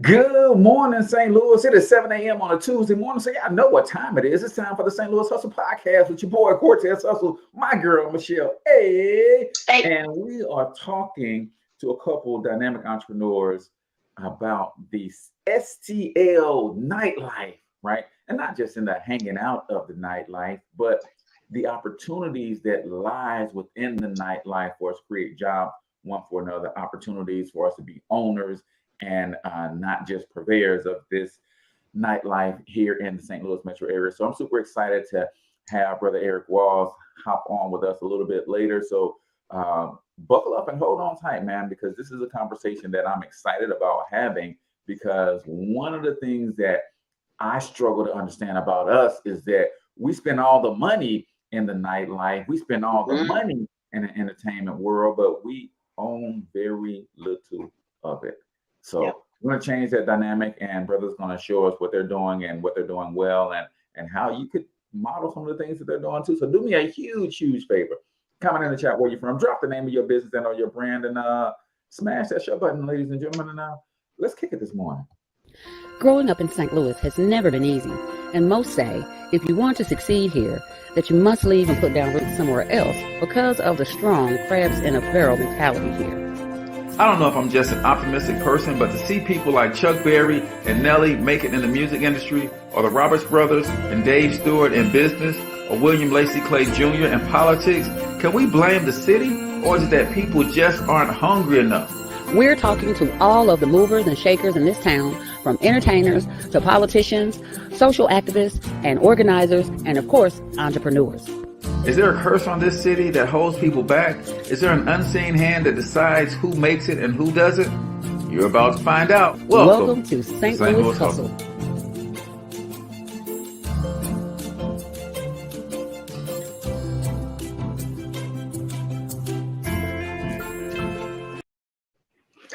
Good morning, St. Louis. It is 7 a.m. on a Tuesday morning, so y'all know what time it is. It's time for the St. Louis Hustle Podcast with your boy, CORTEZ Hustle, my girl, Michelle. Hey! And we are talking to a couple dynamic entrepreneurs about the STL nightlife, right? And not just in the hanging out of the nightlife, but the opportunities that lies within the nightlife for us to create jobs one for another, opportunities for us to be owners and not just purveyors of this nightlife here in the St. Louis metro area. So I'm super excited to have Brother Eric Walls hop on with us a little bit later. So buckle up and hold on tight, man, because this is a conversation that I'm excited about having, because one of the things that I struggle to understand about us is that we spend all the money in the nightlife, we spend all the money in the entertainment world, but we own very little of it. So we're going to change that dynamic, and brother's going to show us what they're doing and what they're doing well, and how you could model some of the things that they're doing too. So do me a huge favor. Comment in the chat where you're from. Drop the name of your business and or your brand, and smash that share button, ladies and gentlemen. And let's kick it this morning. Growing up in St. Louis has never been easy, and most say if you want to succeed here, that you must leave and put down roots somewhere else because of the strong crabs in a barrel mentality here. I don't know if I'm just an optimistic person, but to see people like Chuck Berry and Nelly make it in the music industry, or the Roberts brothers and Dave Stewart in business, or William Lacey Clay Jr. in politics, can we blame the city, or is it that people just aren't hungry enough? We're talking to all of the movers and shakers in this town, from entertainers to politicians, social activists and organizers, and of course, entrepreneurs. Is there a curse on this city that holds people back? Is there an unseen hand that decides who makes it and who doesn't? You're about to find out. Welcome to St. Louis Hustle.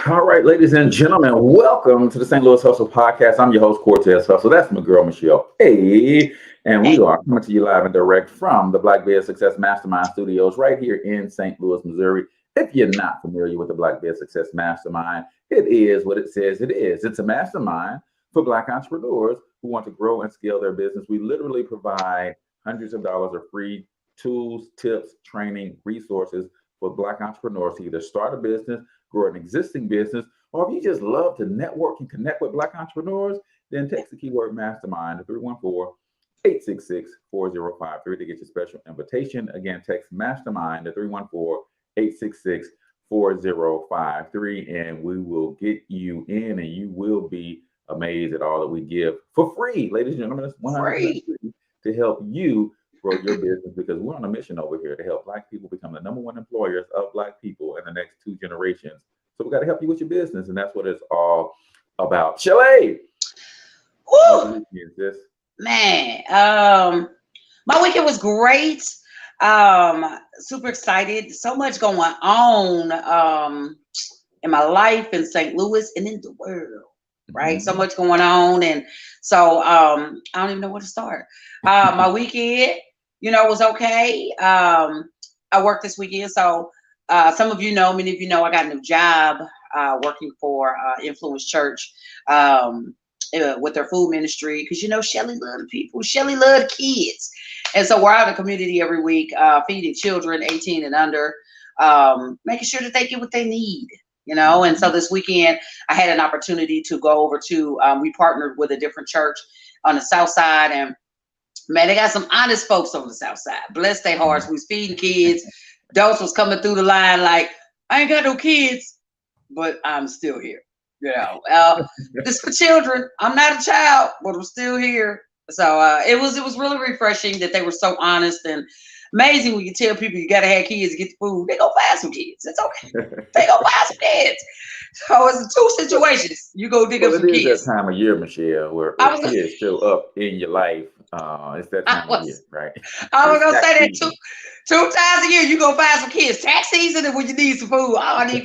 All right, ladies and gentlemen, welcome to the St. Louis Hustle Podcast. I'm your host, CORTEZ Hustle. That's my girl, Michelle. Hey. And we are coming to you live and direct from the Black Biz Success Mastermind studios right here in St. Louis, Missouri. If you're not familiar with the Black Biz Success Mastermind, it is what it says it is. It's a mastermind for Black entrepreneurs who want to grow and scale their business. We literally provide hundreds of dollars of free tools, tips, training, resources for Black entrepreneurs to either start a business, grow an existing business, or if you just love to network and connect with Black entrepreneurs, then text the keyword mastermind to 314-866-4053 to get your special invitation. Again, text mastermind to 314-866-4053, and we will get you in, and you will be amazed at all that we give for free. Ladies and gentlemen, it's 100% free to help you grow your business, because we're on a mission over here to help Black people become the #1 employers of Black people in the next 2 generations. So we got to help you with your business, and that's what it's all about. Chalet! Woo! Man, my weekend was great. Super excited. So much going on in my life in St. Louis and in the world, right? So much going on, and so I don't even know where to start. My weekend, was okay. I worked this weekend, so some of you know, many of you know, I got a new job working for Influence Church. With their food ministry, because Shelly loved people, Shelly loved kids, and so we're out in the community every week, feeding children 18 and under, making sure that they get what they need, and so this weekend I had an opportunity to go over to, we partnered with a different church on the south side, and man, they got some honest folks on the south side, bless their hearts. We was feeding kids, adults was coming through the line like, I ain't got no kids, but I'm still here. This for children. I'm not a child, but I'm still here. So it was really refreshing that they were so honest, and amazing when you tell people you gotta have kids to get the food. They go buy some kids. It's okay. They go buy some kids. So it's 2 situations. You go dig up some kids. It is that time of year, Michelle, where kids show up in your life. It's that time of year, right? I was gonna say that two times a year. You go find some kids. Tax season and when you need some food. I'll be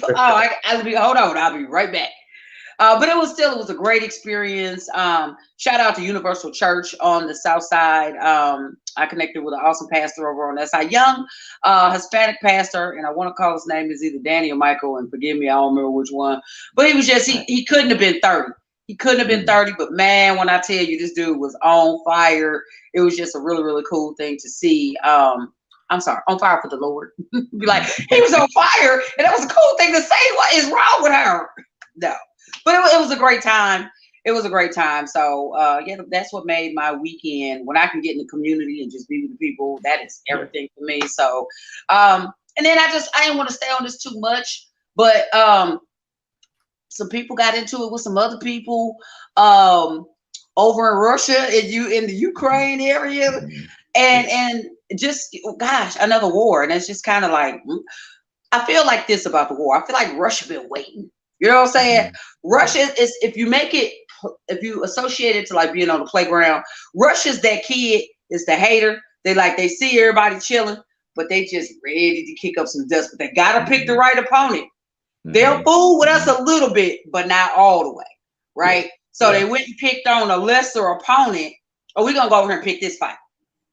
hold on. I'll be right back. But it was a great experience. Shout out to Universal Church on the south side. I connected with an awesome pastor over on that side, young Hispanic pastor, and I want to call his name is either Danny or Michael, and forgive me, I don't remember which one. But he was just he couldn't have been 30. He couldn't have been 30, but man, when I tell you this dude was on fire, it was just a really, really cool thing to see. I'm sorry, on fire for the Lord. Be like, he was on fire, and that was a cool thing to say. What is wrong with her? No, but it was a great time. It was a great time. So yeah, that's what made my weekend. When I can get in the community and just be with the people, that is everything for me. So and then I didn't want to stay on this too much, but some people got into it with some other people over in Russia in the Ukraine area, and just gosh, another war. And it's just kind of like, I feel like this about the war. I feel like Russia been waiting. You know what I'm saying? Russia is, if you associate it to like being on the playground, Russia's that kid, is the hater. They see everybody chilling, but they just ready to kick up some dust. But they gotta pick the right opponent. They'll fool with us a little bit, but not all the way, right? So they went and picked on a lesser opponent. Oh, we're gonna go over here and pick this fight.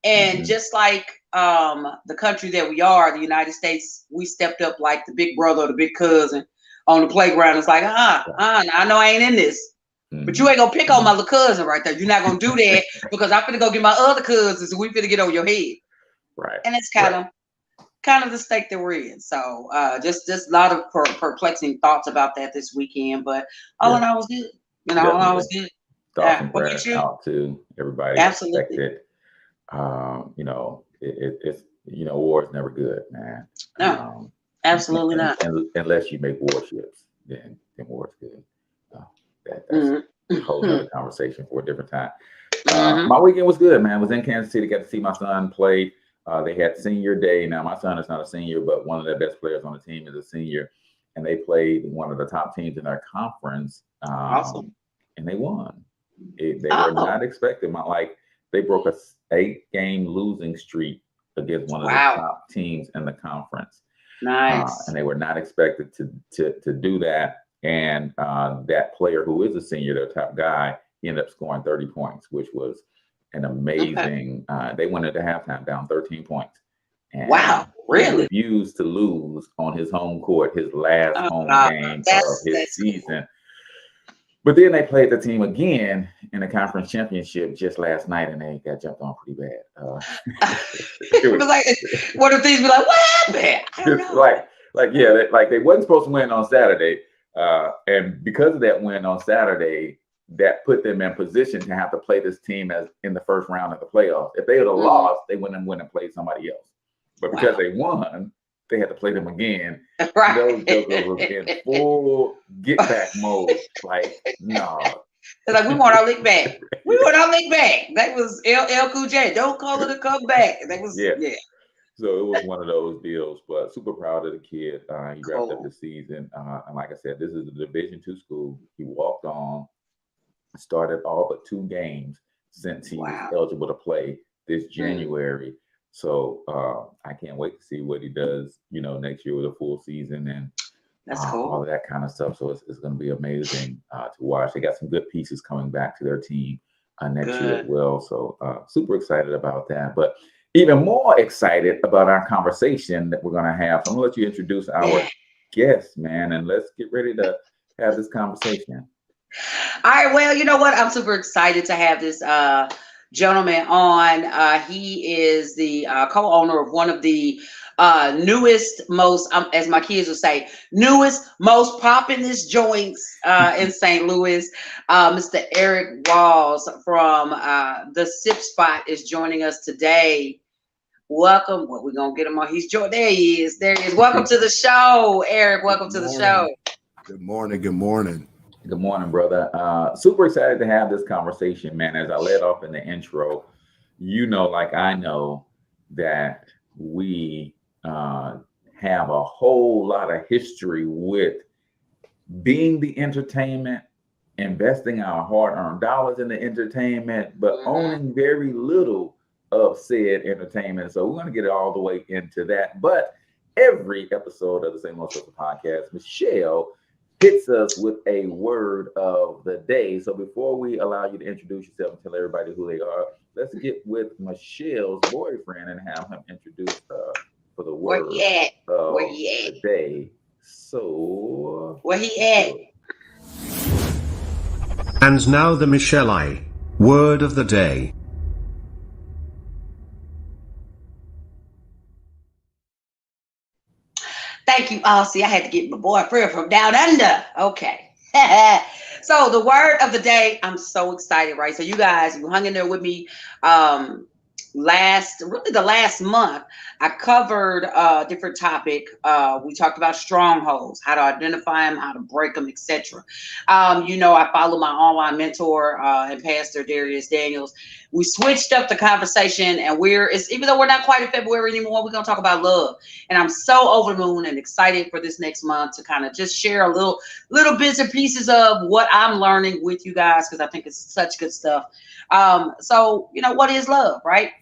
And just like the country that we are, the United States, we stepped up like the big brother or the big cousin on the playground. It's like, I know I ain't in this, but you ain't gonna pick on my little cousin right there. You're not gonna do that because I'm finna go get my other cousins and we finna get on your head. Right. And it's kind of the state that we're in. So just a lot of perplexing thoughts about that this weekend, but all in all was good. You know, all in all was good. What about you? Out to everybody. Absolutely. Expected. You know, it's war is never good, man. No, absolutely not. Unless you make warships, then war is good. That's a whole other conversation for a different time. My weekend was good, man. I was in Kansas City, got to see my son play. They had senior day. Now, my son is not a senior, but one of the best players on the team is a senior. And they played one of the top teams in their conference. Awesome. And they won. They were not expecting. They broke a 8-game losing streak against one of the top teams in the conference. Nice. And they were not expected to do that. And that player who is a senior, their top guy, he ended up scoring 30 points, which was an amazing. They went into halftime down 13 points. And really? He refused to lose on his home court, his last home game of his season. Cool. But then they played the team again in the conference championship just last night, and they got jumped on pretty bad. It was like one of the things be like, what happened? They wasn't supposed to win on Saturday, and because of that win on Saturday, that put them in position to have to play this team as in the first round of the playoffs. If they would have lost, they wouldn't win and play somebody else. But because they won, they had to play them again. Right. Those jokers was in full get back mode. Like, no. They're like, we want our lick back. We want our lick back. That was LL Cool J. Don't call it a comeback. That was So it was one of those deals, but super proud of the kid. He wrapped up the season. And like I said, this is a Division II school. He walked on, started all but 2 games since he was eligible to play this January. So I can't wait to see what he does, next year with a full season and that's cool. All of that kind of stuff. So it's going to be amazing to watch. They got some good pieces coming back to their team next year as well. So super excited about that. But even more excited about our conversation that we're going to have. So I'm going to let you introduce our guest, man, and let's get ready to have this conversation. All right. Well, you know what? I'm super excited to have this gentleman on. He is the co-owner of one of the newest, most, as my kids would say, newest, most poppin'est joints in St. Louis. Mr. Eric Walls from the Sip Spot is joining us today. Welcome. Well, we're going to get him on. There he is. Welcome to the show, Eric. Welcome to the show. Good morning. Good morning. Good morning, brother. Super excited to have this conversation, man. As I led off in the intro, like I know that we have a whole lot of history with being the entertainment, investing our hard-earned dollars in the entertainment, but owning very little of said entertainment. So we're going to get all the way into that. But every episode of the St. Louis podcast, Michelle hits us with a word of the day. So before we allow you to introduce yourself and tell everybody who they are, let's get with Michelle's boyfriend and have him introduce for the word of the day. So where he at? And now the Michelle I. Word of the day. Thank you, Aussie. I had to get my boyfriend from down under. Okay. So the word of the day, I'm so excited, right? So you guys, you hung in there with me. The last month, I covered a different topic. We talked about strongholds, how to identify them, how to break them, etc. I follow my online mentor and pastor Darius Daniels. We switched up the conversation, and even though we're not quite in February anymore, we're gonna talk about love. And I'm so over the moon and excited for this next month to kind of just share a little bits and pieces of what I'm learning with you guys, because I think it's such good stuff. So what is love, right?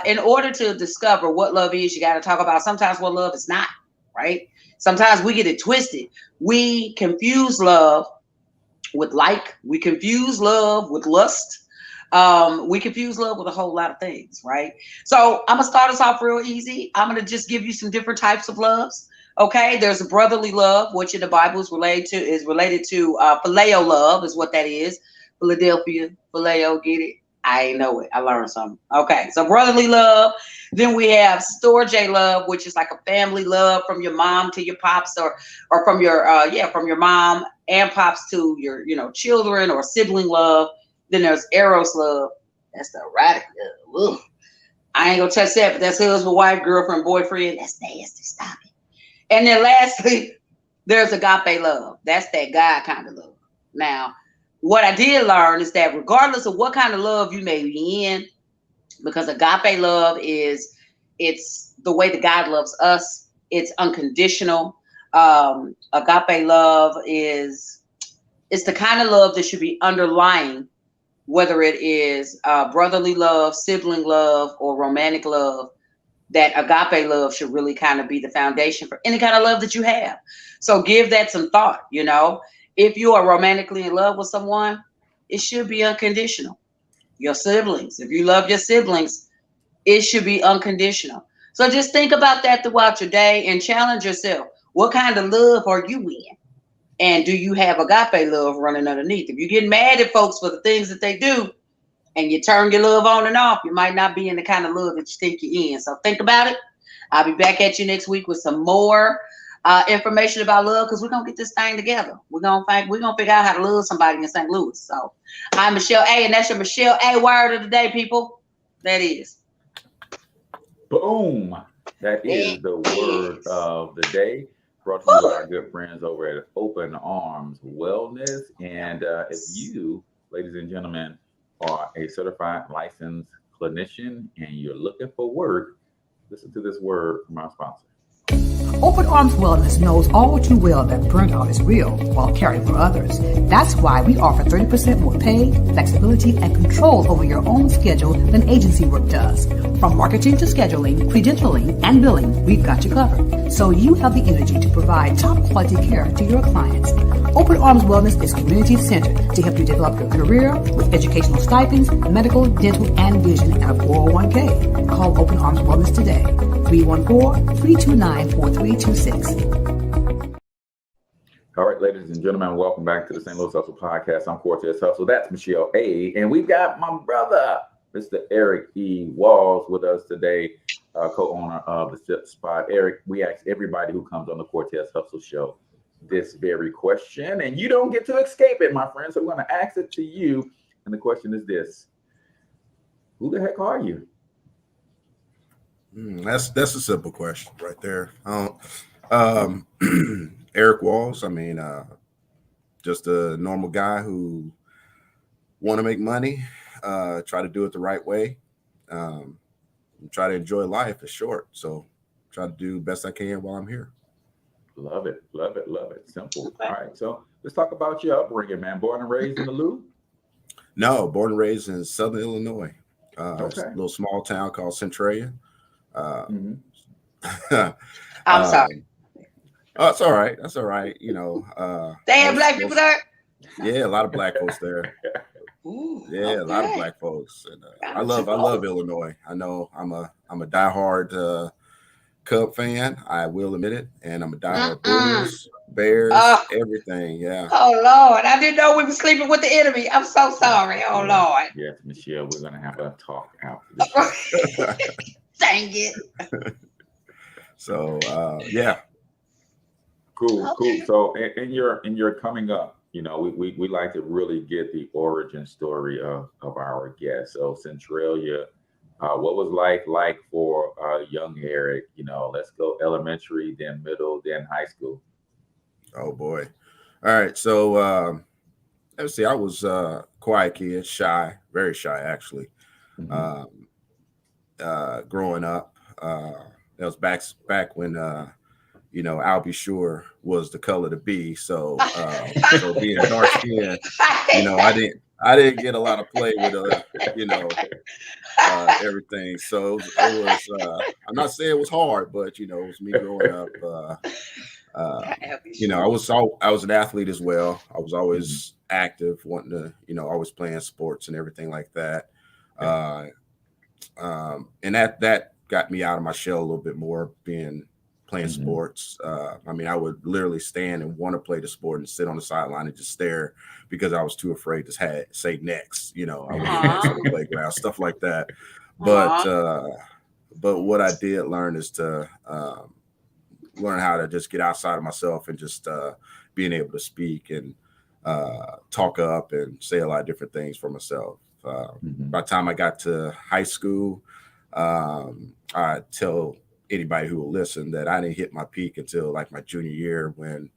In order to discover what love is, you got to talk about sometimes what love is not, right? Sometimes we get it twisted. We confuse love with like. We confuse love with lust. We confuse love with a whole lot of things, right? So I'm going to start us off real easy. I'm going to just give you some different types of loves. Okay, there's a brotherly love, which in the Bible is related to phileo love, is what that is. Philadelphia, phileo, get it? I know it. I learned something. Okay, so brotherly love. Then we have storge love, which is like a family love from your mom to your pops, or from your mom and pops to your children, or sibling love. Then there's eros love. That's the erotic love. Ugh. I ain't gonna touch that, but that's husband, wife, girlfriend, boyfriend. That's nasty. Stop it. And then lastly, there's agape love. That's that God kind of love. Now, what I did learn is that regardless of what kind of love you may be in, because agape love it's the way that God loves us. It's unconditional. Agape love it's the kind of love that should be underlying, whether it is brotherly love, sibling love, or romantic love. That agape love should really kind of be the foundation for any kind of love that you have. So give that some thought. If you are romantically in love with someone, it should be unconditional. Your siblings, if you love your siblings, it should be unconditional. So just think about that throughout your day and challenge yourself. What kind of love are you in? And do you have agape love running underneath? If you get mad at folks for the things that they do, and you turn your love on and off, you might not be in the kind of love that you think you're in. So think about it. I'll be back at you next week with some more information about love, because we're gonna get this thing together. We're gonna figure out how to love somebody in St. Louis. So I'm Michelle A, and that's your Michelle A word of the day, people. That is. Boom. That is the word of the day. Brought to you by our good friends over at Open Arms Wellness. And if you, ladies and gentlemen, are a certified licensed clinician and you're looking for work, listen to this word from our sponsor. Open Arms Wellness knows all too well that burnout is real while caring for others. That's why we offer 30% more pay, flexibility, and control over your own schedule than agency work does. From marketing to scheduling, credentialing, and billing, we've got you covered. So you have the energy to provide top quality care to your clients. Open Arms Wellness is community-centered to help you develop your career with educational stipends, medical, dental, and vision, and a 401k. Call Open Arms Wellness today. 314-329-4326. All right, ladies and gentlemen, welcome back to the St. Louis Hustle Podcast. I'm CORTEZ Hustle. That's Michelle A. And we've got my brother, Mr. Eric E. Walls, with us today, co-owner of the Sip Spot. Eric, we ask everybody who comes on the CORTEZ Hustle show this very question, and you don't get to escape it, my friend. So we're going to ask it to you. And the question is this: who the heck are you? That's a simple question right there. Eric Walls. I mean, just a normal guy who want to make money, try to do it the right way, try to enjoy life. It's short, so try to do the best I can while I'm here. Love it, love it, love it. Simple. All right, so let's talk about your upbringing, man. Born and raised in the Lou? No, born and raised in Southern Illinois. Okay. A little small town called Centralia. I'm sorry. Oh, it's all right. That's all right. They have black people there? Yeah, a lot of black folks there. Ooh, yeah, okay. A lot of black folks. And I love Illinois. I know I'm a diehard Cub fan. I will admit it. And I'm a diehard Bulls, Bears, everything. Yeah. Oh, Lord. I didn't know we were sleeping with the enemy. I'm so sorry. Oh, Lord. Yes, Michelle, we're going to have a talk after this. Dang it. So, yeah. Cool. So in your coming up, you know, we like to really get the origin story of our guests. So Centralia, what was like for young Eric? You know, let's go elementary, then middle, then high school. Oh boy. All right. So let's see. I was quiet kid, shy, very shy actually. Growing up, that was back when you know, I'll be sure was the color to be. So, so being dark skinned, you know, I didn't get a lot of play with, you know, everything. So it was I'm not saying it was hard, but, you know, it was me growing up. You know, I was an athlete as well. I was always active, wanting to, you know, always playing sports and everything like that. And that got me out of my shell a little bit more, playing sports. I mean, I would literally stand and want to play the sport and sit on the sideline and just stare because I was too afraid to say next, you know, I was on the playground, stuff like that. But what I did learn is to learn how to just get outside of myself and just being able to speak and talk up and say a lot of different things for myself. By the time I got to high school, I tell anybody who will listen that I didn't hit my peak until like my junior year when,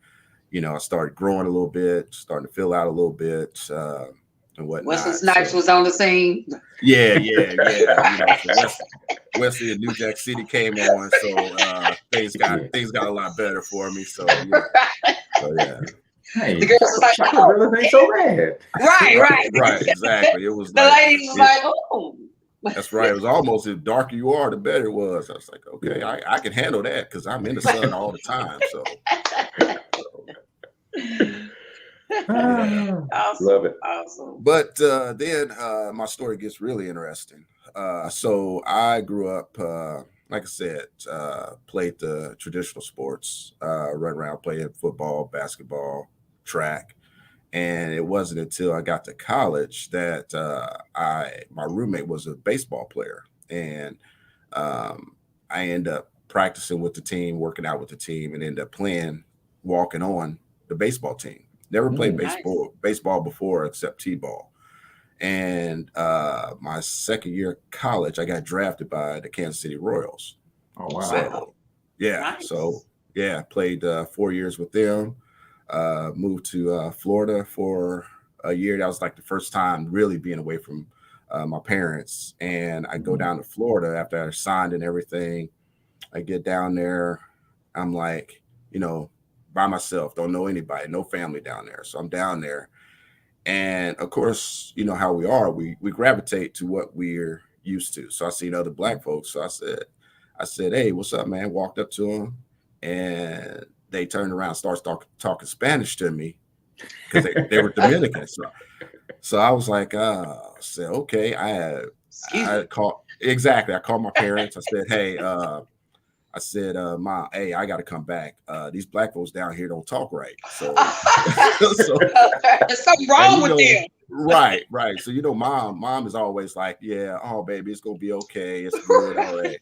you know, I started growing a little bit, starting to fill out a little bit, and whatnot. Wesley Snipes was on the scene. Yeah. You know, so Wesley and New Jack City came on, so things got a lot better for me. So yeah. Hey, the girls was like, oh, really ain't so bad. Right, exactly. It was the like, ladies was like, oh. That's right. It was almost the darker you are, the better it was. I was like, okay, I can handle that because I'm in the sun all the time. So. Awesome. Love it. Awesome. But then my story gets really interesting. So I grew up, like I said, played the traditional sports, run around playing football, basketball, track. And it wasn't until I got to college that my roommate was a baseball player. And I ended up practicing with the team, working out with the team, and ended up walking on the baseball team. Never played baseball before except T-ball. And my second year of college, I got drafted by the Kansas City Royals. Oh, wow. So, yeah. Nice. So, yeah, played 4 years with them. Moved to Florida for a year. That was like the first time really being away from my parents. And I go down to Florida after I signed and everything. I get down there. I'm like, you know, by myself, don't know anybody, no family down there. So I'm down there. And of course, you know how we are. We gravitate to what we're used to. So I seen other Black folks. So I said, hey, what's up, man? Walked up to them and they turned around and started talking Spanish to me because they were Dominican. So I was like, I said, okay. I called my parents. I said, hey, Mom, hey, I got to come back. These Black folks down here don't talk right. So there's something wrong with them. Right. So, you know, mom is always like, yeah, oh, baby, it's going to be okay. It's good. All right.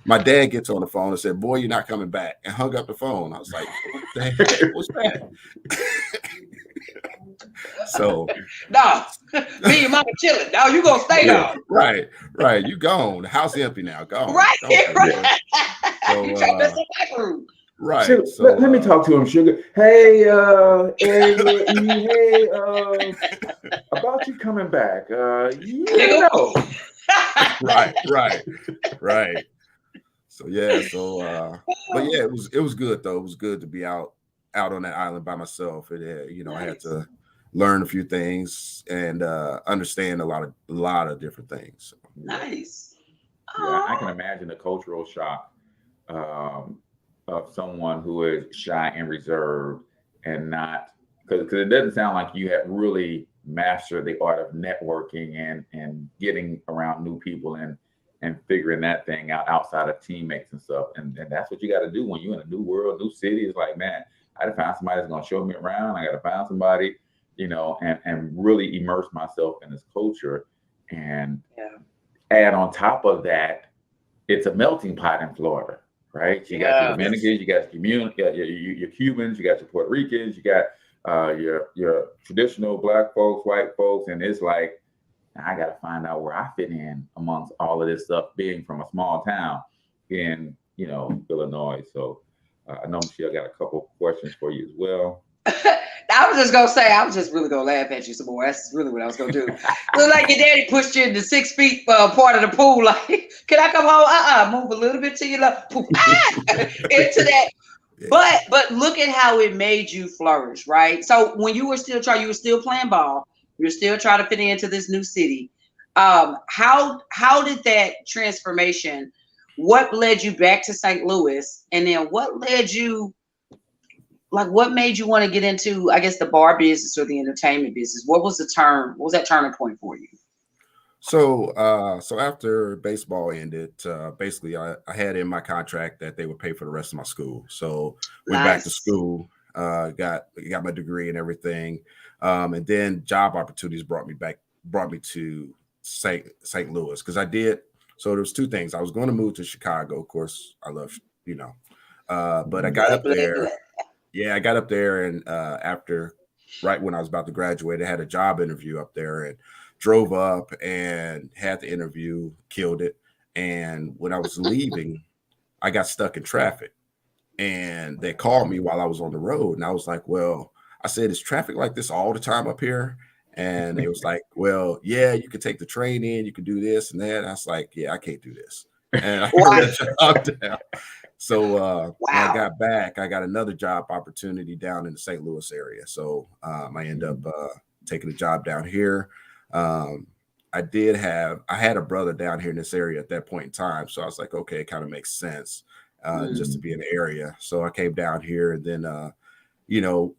My dad gets on the phone and said, boy, you're not coming back, and hung up the phone. I was like, what the heck was that? So no, me and mama chilling. No, you gonna stay down. Right. You gone. The house empty now. Gone. Right. So, you trying to mess up my room. Right. Sugar, so let me talk to him, Sugar. Hey, about you coming back. You know. Right. So yeah, but yeah, it was good though. It was good to be out on that island by myself. And you know, nice. I had to learn a few things and understand a lot of different things. So, nice. Yeah, I can imagine the cultural shock of someone who is shy and reserved and not, because it doesn't sound like you have really mastered the art of networking and getting around new people and and figuring that thing out outside of teammates and stuff. And that's what you got to do when you're in a new world, new city. It's like, man, I got to find somebody that's going to show me around. I got to find somebody, and really immerse myself in this culture. And add on top of that, it's a melting pot in Florida, right? You got your Dominicans, you got your Cubans, you got your Puerto Ricans, you got your traditional Black folks, white folks, and it's like, I got to find out where I fit in amongst all of this stuff, being from a small town in, Illinois. So I know Michelle got a couple questions for you as well. I was just going to say, I was just really going to laugh at you some more. That's really what I was going to do. Look like your daddy pushed you in the 6 feet part of the pool. Like, can I come home? Move a little bit to your left. Into that. Yeah. But look at how it made you flourish, right? So when you were still playing ball. You're still trying to fit into this new city. How did that transformation, what led you back to St. Louis? And then what made you want to get into, I guess, the bar business or the entertainment business? What was that turning point for you? So after baseball ended, basically I had in my contract that they would pay for the rest of my school. So went back to school, got my degree and everything. And then job opportunities brought me to St. Louis because I did. So there was two things. I was going to move to Chicago. Of course, I love, but I got up there. Yeah, I got up there and right when I was about to graduate, I had a job interview up there and drove up and had the interview, killed it. And when I was leaving, I got stuck in traffic and they called me while I was on the road. And I was like, well, I said, is traffic like this all the time up here? And it was like, well, yeah, you can take the train in, you can do this and that. And I was like, yeah, I can't do this. And I turned that job down. So when I got back, I got another job opportunity down in the St. Louis area. So I ended up taking a job down here. I had a brother down here in this area at that point in time. So I was like, okay, it kind of makes sense just to be in the area. So I came down here and then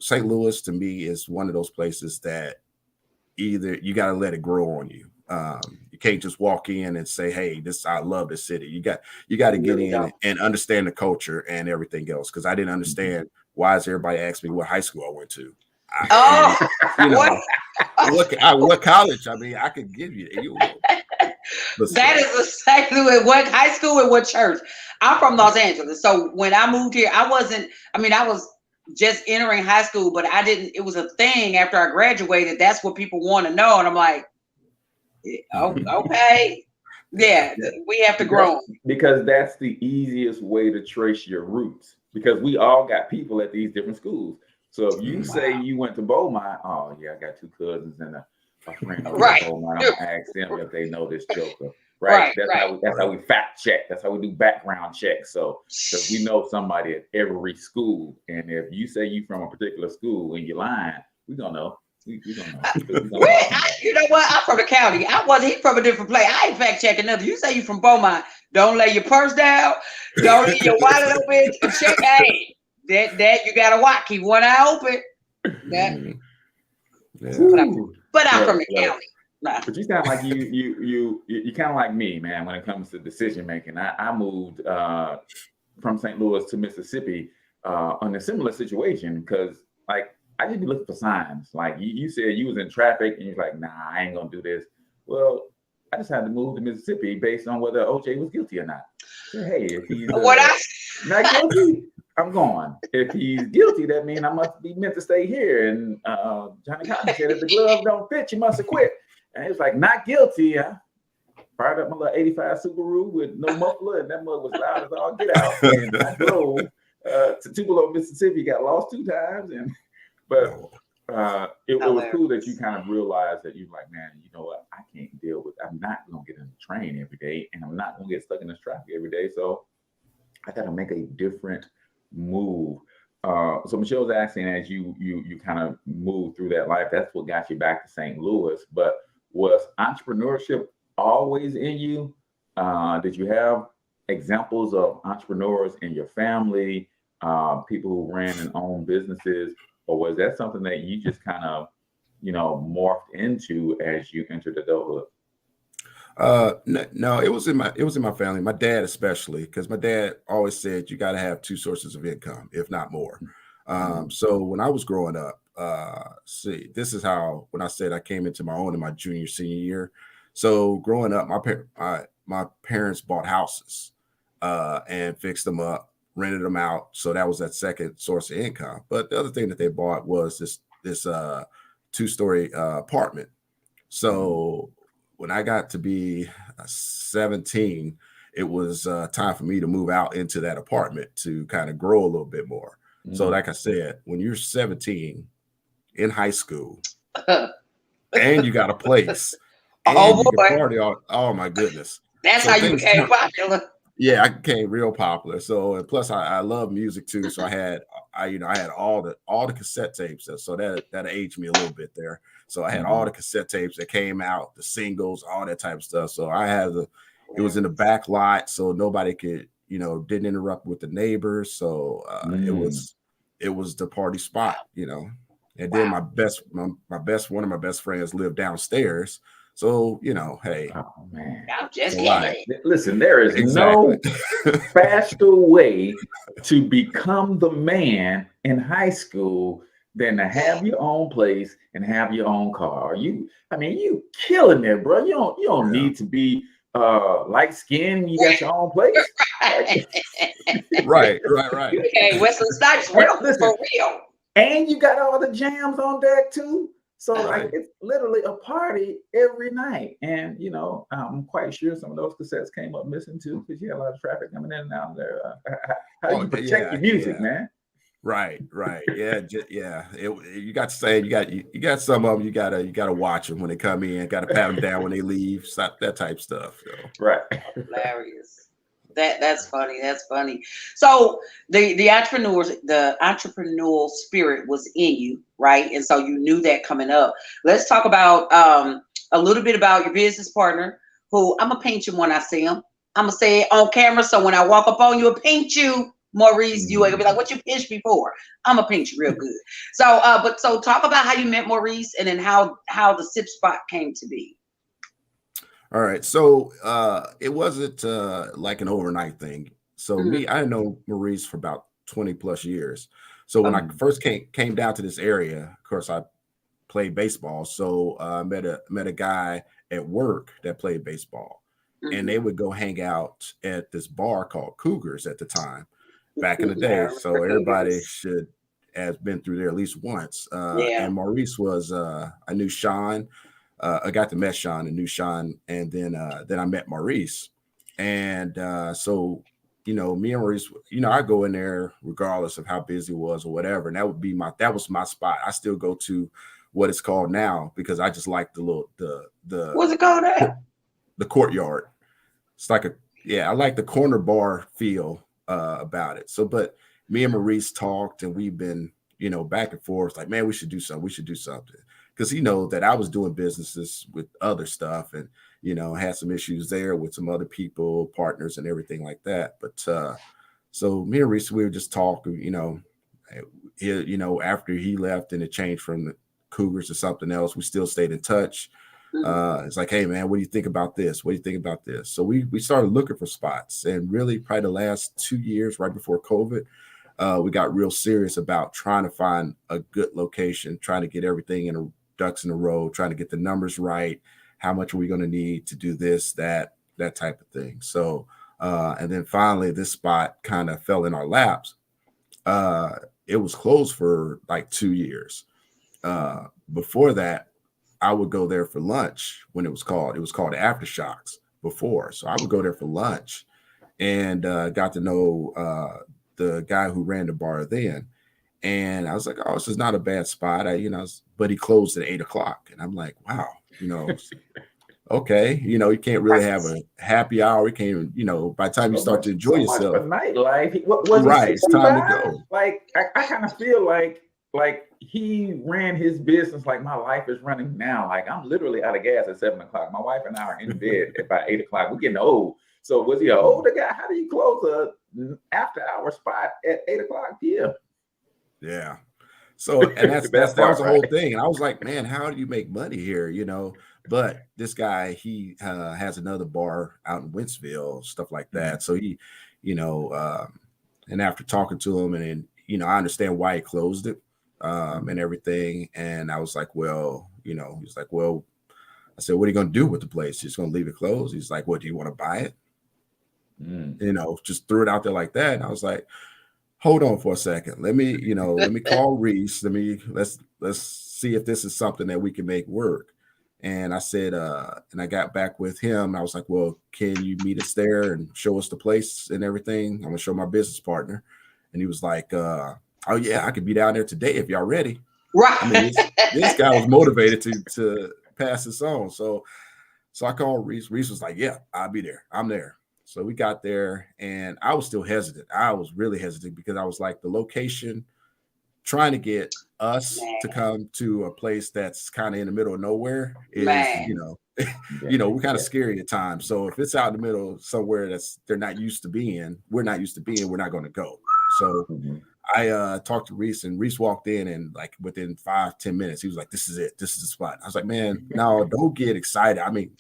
St. Louis to me is one of those places that either you got to let it grow on you. You can't just walk in and say, hey, I love this city. You got to get in and understand the culture and everything else. Cause I didn't understand why does everybody ask me what high school I went to. What college? I mean, I could give you. That is the St. Louis. What high school and what church? I'm from Los Angeles. So when I moved here, I was just entering high school, but it was a thing after I graduated. That's what people want to know. And I'm like, okay. Yeah, we have to grow. Because that's the easiest way to trace your roots because we all got people at these different schools. So if you say you went to Beaumont, oh yeah, I got two cousins and a friend over at Beaumont. I'm gonna ask them if they know this joker. Right. That's how we fact check. That's how we do background checks. So because we know somebody at every school, and if you say you from a particular school and you're lying, we gonna know. We gonna know. You know what? I'm from the county. He from a different place. I ain't fact checking nothing. You say you from Beaumont, don't lay your purse down, don't leave your wallet open. Check. Hey, that you gotta watch. Keep one eye open. But I'm from the county. But you sound like you kind of like me, man, when it comes to decision making. I moved from St. Louis to Mississippi on a similar situation because like I just be looking for signs. Like you said you was in traffic and you're like, nah, I ain't gonna do this. Well, I just had to move to Mississippi based on whether OJ was guilty or not. So, hey, if he's not guilty, I'm going. If he's guilty, that means I must be meant to stay here. And Johnny Cotton said, if the glove don't fit, you must have quit. And it's like, not guilty. I fired up my little 85 Subaru with no muffler, and that mug was loud as all get out. And I drove to Tupelo, Mississippi, got lost 2 times. But it was cool that you kind of realized that you're like, man, you know what? I can't deal with I'm not going to get in the train every day, and I'm not going to get stuck in this traffic every day. So I got to make a different move. So Michelle's asking, as you kind of move through that life, that's what got you back to St. Louis. But was entrepreneurship always in you? Did you have examples of entrepreneurs in your family, people who ran and owned businesses, or was that something that you just kind of, morphed into as you entered adulthood? No, it was in my family, my dad especially, because my dad always said you got to have two sources of income, if not more. So when I was growing up, see, this is how, when I said I came into my own in my junior, senior year. So growing up, my parents bought houses and fixed them up, rented them out. So that was that second source of income. But the other thing that they bought was this two-story apartment. So when I got to be 17, it was time for me to move out into that apartment to kind of grow a little bit more. So like I said, when you're 17 in high school and you got a place and you can party all, oh my goodness. That's so how you became popular. Yeah, I became real popular. So, and plus I love music too. So I had all the cassette tapes. So that aged me a little bit there. So I had all the cassette tapes that came out, the singles, all that type of stuff. So I had it was in the back lot, so nobody could, didn't interrupt with the neighbors. So it was the party spot, And then one of my best friends lived downstairs. So, hey. Oh man. I'm just kidding. Listen, there is no faster way to become the man in high school than to have your own place and have your own car. You killing it, bro. You don't need to be light skinned. You got your own place. Right. Okay, Wesley Snipes, for real. And you got all the jams on deck too. So like it's literally a party every night. And I'm quite sure some of those cassettes came up missing too, because you had a lot of traffic coming in and out there. How do you protect your music, man? Right. Yeah. You got to say you got some of them. You gotta watch them when they come in. Got to pat them down when they leave. Stop that type stuff. So. Right. Hilarious. That's funny. That's funny. So the entrepreneurial spirit was in you, right? And so you knew that coming up. Let's talk about a little bit about your business partner, who I'm gonna paint you when I see him. I'm gonna say it on camera, so when I walk up on you, I'll paint you, Maurice. You ain't gonna be like, "What you pinched me for?" I'm gonna paint you real good. So, so talk about how you met Maurice, and then how the Sip Spot came to be. All right. So it wasn't like an overnight thing. So I know Maurice for about 20 plus years. So when I first came down to this area, of course, I played baseball. So I met a guy at work that played baseball. And they would go hang out at this bar called Cougars at the time, back in the day. So everybody should has been through there at least once. And Maurice was, I knew Sean. I got to meet Sean and knew Sean, and then I met Maurice, and so me and Maurice, I go in there regardless of how busy it was or whatever, and that was my spot. I still go to what it's called now because I just like the what's it called now? The Courtyard. It's like I like the corner bar feel about it. So, but me and Maurice talked, and we've been back and forth like, man, we should do something. Because that I was doing businesses with other stuff and, had some issues there with some other people, partners and everything like that. But so me and Reese, we were just talking, after he left and it changed from the Cougars to something else, we still stayed in touch. It's like, hey, man, what do you think about this? What do you think about this? So we started looking for spots, and really probably the last 2 years right before COVID, we got real serious about trying to find a good location, trying to get everything ducks in a row, trying to get the numbers right. How much are we going to need to do this, that type of thing. So, and then finally this spot kind of fell in our laps. It was closed for like 2 years. Before that, I would go there for lunch when it was called Aftershocks before. So I would go there for lunch and got to know the guy who ran the bar then. And I was like, oh, this is not a bad spot. But he closed at 8:00. And I'm like, wow, okay. You can't really have a happy hour. You can't, by the time you start to enjoy yourself. For nightlife. It's time to go. Like, I kind of feel like he ran his business like my life is running now. Like I'm literally out of gas at 7:00. My wife and I are in bed at about 8:00. We're getting old. So was he an older guy? How do you close a after hour spot at 8:00 p.m.? Yeah. So, and that was the whole right. thing. And I was like, man, how do you make money here? But this guy, he has another bar out in Wentzville, stuff like that. So he, and after talking to him, and I understand why he closed it, and everything. And I was like, well, he's like, well, I said, what are you going to do with the place? You're just going to leave it closed? He's like, what, do you want to buy it? Just threw it out there like that. And I was like, hold on for a second. Let me call Reese. Let's see if this is something that we can make work. And I said, and I got back with him. I was like, well, can you meet us there and show us the place and everything? I'm gonna show my business partner. And he was like, oh yeah, I could be down there today if y'all ready. Right. I mean, this guy was motivated to pass this on. So I called Reese. Reese was like, yeah, I'll be there. I'm there. So we got there, and I was still hesitant. I was really hesitant because I was like, the location, trying to get us to come to a place that's kind of in the middle of nowhere is, we're kind of scary at times. So if it's out in the middle somewhere they're not used to being, we're not used to being, we're not going to go. So I talked to Reese, and Reese walked in, and like within 5-10 minutes, he was like, this is it. This is the spot. I was like, man, no, don't get excited. I mean,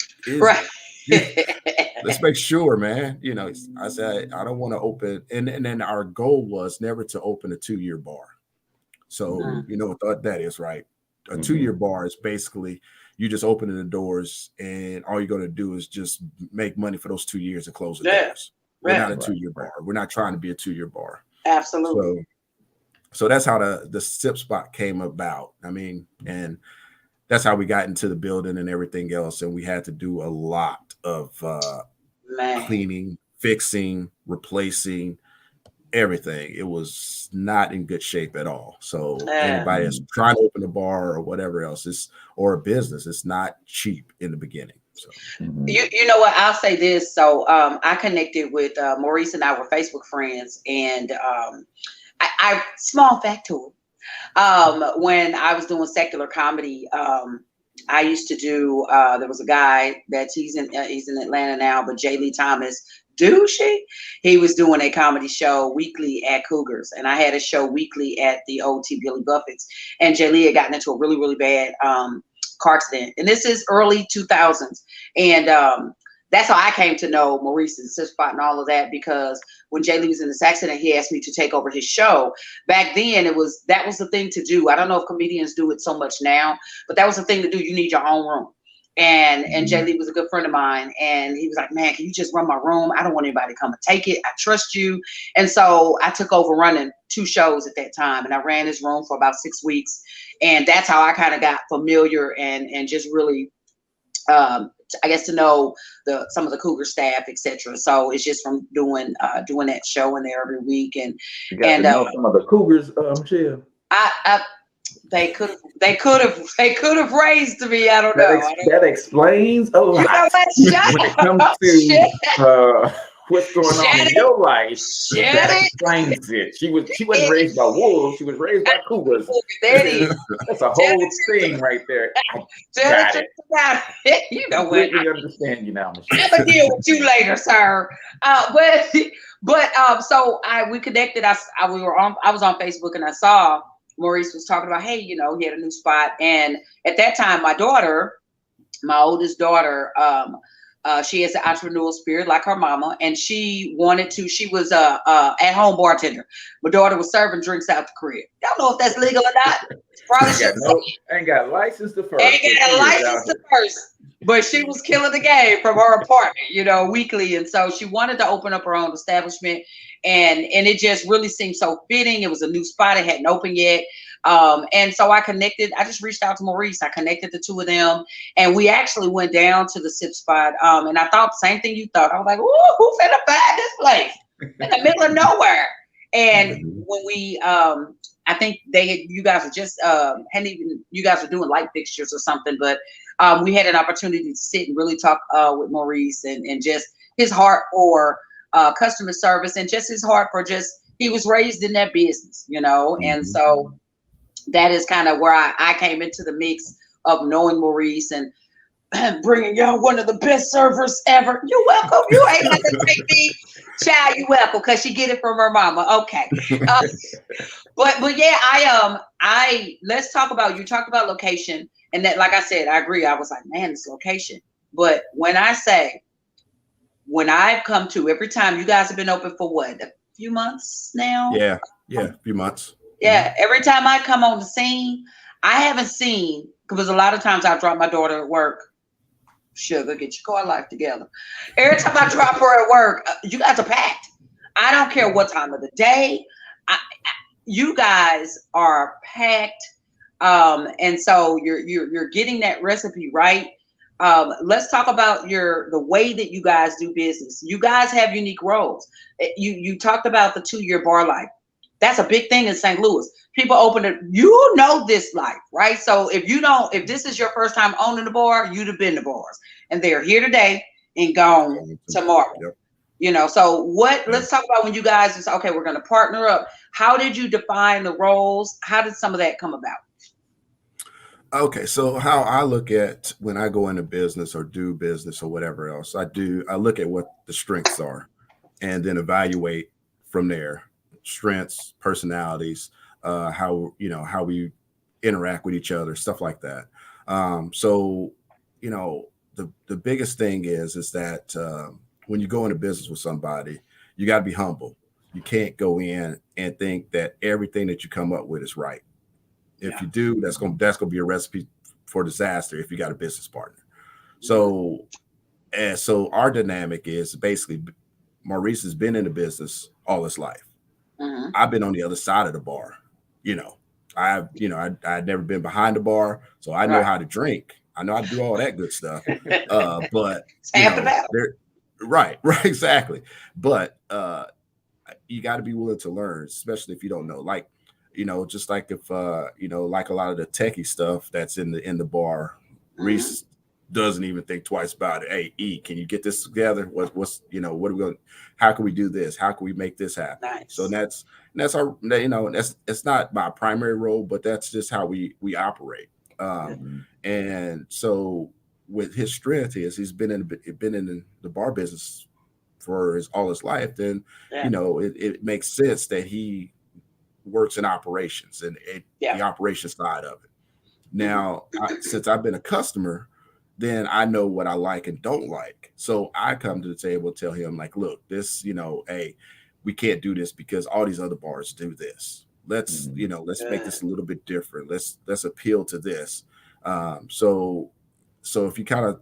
let's make sure, man. I said, I don't want to open. And then our goal was never to open a 2-year bar. So you know what that is, right? A 2-year bar is basically you just opening the doors, and all you're going to do is just make money for those 2 years and close the doors. We're not a 2-year bar. We're not trying to be a 2-year bar. Absolutely. So that's how the sip spot came about. I mean, and that's how we got into the building and everything else. And we had to do a lot of cleaning, fixing, replacing, everything. It was not in good shape at all. So anybody that's trying to open a bar or whatever else or a business, it's not cheap in the beginning. So you know what, I'll say this. So I connected with Maurice, and I were Facebook friends, and I small factoid. When I was doing secular comedy, I used to do. There was a guy that he's in Atlanta now, but J. Lee Thomas, he was doing a comedy show weekly at Cougars, and I had a show weekly at the old T. Billy Buffett's. And J. Lee had gotten into a really, really bad car accident, and this is early 2000s, and that's how I came to know Maurice and Sip Spot and all of that, because when J. Lee was in this accident, he asked me to take over his show. Back then, that was the thing to do. I don't know if comedians do it so much now, but that was the thing to do. You need your own room. And J. Lee was a good friend of mine, and he was like, man, can you just run my room? I don't want anybody to come and take it. I trust you. And so I took over running 2 shows at that time, and I ran his room for about 6 weeks. And that's how I kind of got familiar and just really, I guess, to know some of the Cougar staff, etc. So it's just from doing that show in there every week, and you got to know some of the Cougars, Michelle. They could have raised me. I don't know. That explains a lot. You know what? When it comes to what's going on in your life, that explains it. She wasn't raised by wolves. She was raised by Cougars. There it is. That's a whole thing right there. Got it. You know what? I understand you now, Michelle. I'm gonna deal with you later, sir. We connected. I was on Facebook, and I saw Maurice was talking about, hey, he had a new spot. And at that time, my oldest daughter, she has an entrepreneurial spirit like her mama, and she was a at-home bartender. My daughter was serving drinks out the crib. Y'all know if that's legal or not. Probably ain't got license to first. But she was killing the game from her apartment, weekly. And so she wanted to open up her own establishment. And it just really seemed so fitting. It was a new spot. It hadn't opened yet. And so I just reached out to Maurice. I connected the 2 of them, and we actually went down to the Sip Spot. And I thought the same thing you thought. I was like, ooh, who finna buy this place in the middle of nowhere? And when we, I think you guys were just, you guys were doing light fixtures or something, but we had an opportunity to sit and really talk with Maurice and just his heart for customer service, and just his heart for he was raised in that business, and so that is kind of where I came into the mix of knowing Maurice. And bringing y'all one of the best servers ever. You're welcome. You ain't got to take me. Child, you welcome, because she get it from her mama. Okay. But yeah, I let's talk about, you talked about location, and that, like I said, I agree. I was like, man, this location. But when I say, when I've come to, every time, you guys have been open for what, a few months now? Yeah, a few months. Yeah, every time I come on the scene, I haven't seen, because a lot of times I drop my daughter at work. Sugar, get your car life together. Every time I drop her at work, you guys are packed. I don't care what time of the day. You guys are packed, and so you're getting that recipe right. Let's talk about the way that you guys do business. You guys have unique roles. You talked about the 2-year bar life. That's a big thing in St. Louis. People open it, you know this life, right? So if this is your first time owning the bar, you'd have been to bars, and they're here today and gone tomorrow. Yep. You know, so let's talk about when you guys just, okay, we're going to partner up. How did you define the roles? How did some of that come about? Okay, so how I look at when I go into business or do business or whatever else, I look at what the strengths are and then evaluate from there. Strengths, personalities, how we interact with each other, stuff like that. So, you know, the biggest thing is that when you go into business with somebody, you got to be humble. You can't go in and think that everything that you come up with is right. If you do, that's gonna be a recipe for disaster if you got a business partner. So our dynamic is basically, Maurice has been in the business all his life. Mm-hmm. I've been on the other side of the bar. I'd never been behind the bar, so I know how to drink. I know how to do all that good stuff. But right, exactly. But you got to be willing to learn, especially if you don't know. Like, just like if like a lot of the techie stuff that's in the bar, Reese doesn't even think twice about it. Hey, E, can you get this together? What are we going? How can we do this? How can we make this happen? Nice. So that's our, it's not my primary role, but that's just how we operate. And so with his strength is he's been in the bar business for all his life. Then it makes sense that he works in operations and the operation side of it. Now, since I've been a customer, then I know what I like and don't like. So I come to the table and tell him, like, look, this, hey, we can't do this because all these other bars do this. Let's make this a little bit different. Let's appeal to this. So if you kind of